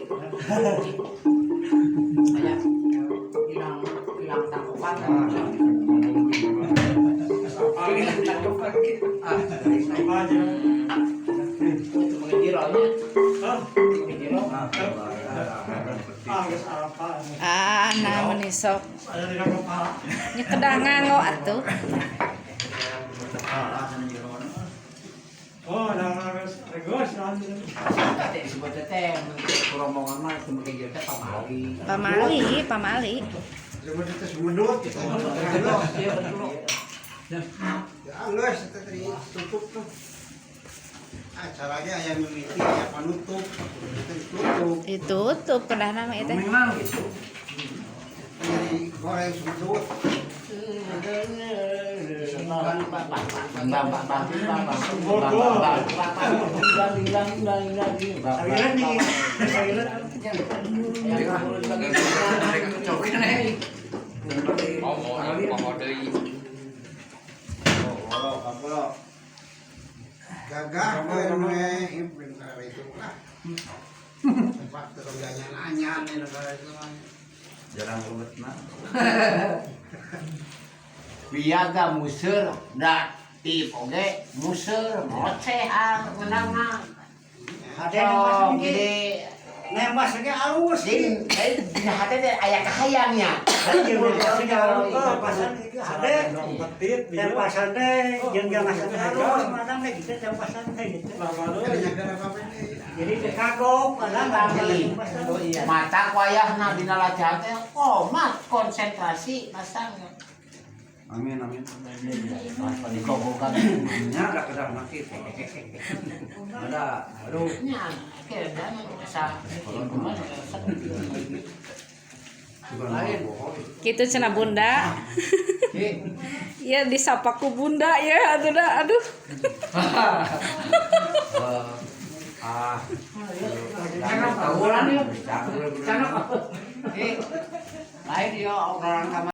Kayak hilang tangkapan. Hilang tangkapan gitu. Sama aja. Itu mengijironya. Mengijiroh. Geus apa? Namun isok Ada di kepala. nya kedangan lo atuh. Oh, ada regos nanti. Teh disebut teh rombongan mah itu mengijiroh teh Pamali. Sebut itu semedut gitu. Iya betul. Ya, geus eta tadi tutup tuh. Acaranya aya mimiti aya panutup. Tutup. Ditutup kedah nama itu. Memang gitu. Jadi goreng semedut. Gagah kowe namanya negara itu lah. Tempat kerjanya nanya nih negara itu mah. Jarang ruwet mah. Biaga museur da tip oge museur mocehan menangna. Ada yang masuk Gede nembas ge alus. Jadi, di hati teh aya kahayangnya. Pasan itu ada. Petit Dan pasan teh jeung jamasan alus madang teh gitu teh pasan teh gitu. Jadi teh kagok padahal Bangli. Mata wayahna dina lajahan teh komat konsentrasi masangnya. Amin. Dikobokan Nya ada kedang nakit. Ada. Aduh. nya kedan asa kumaha lain. Gitu cenah bunda. Ya disapa ku bunda ya atuh dah aduh. Kana tawuran yuk. Kana. Lain yo orang kamar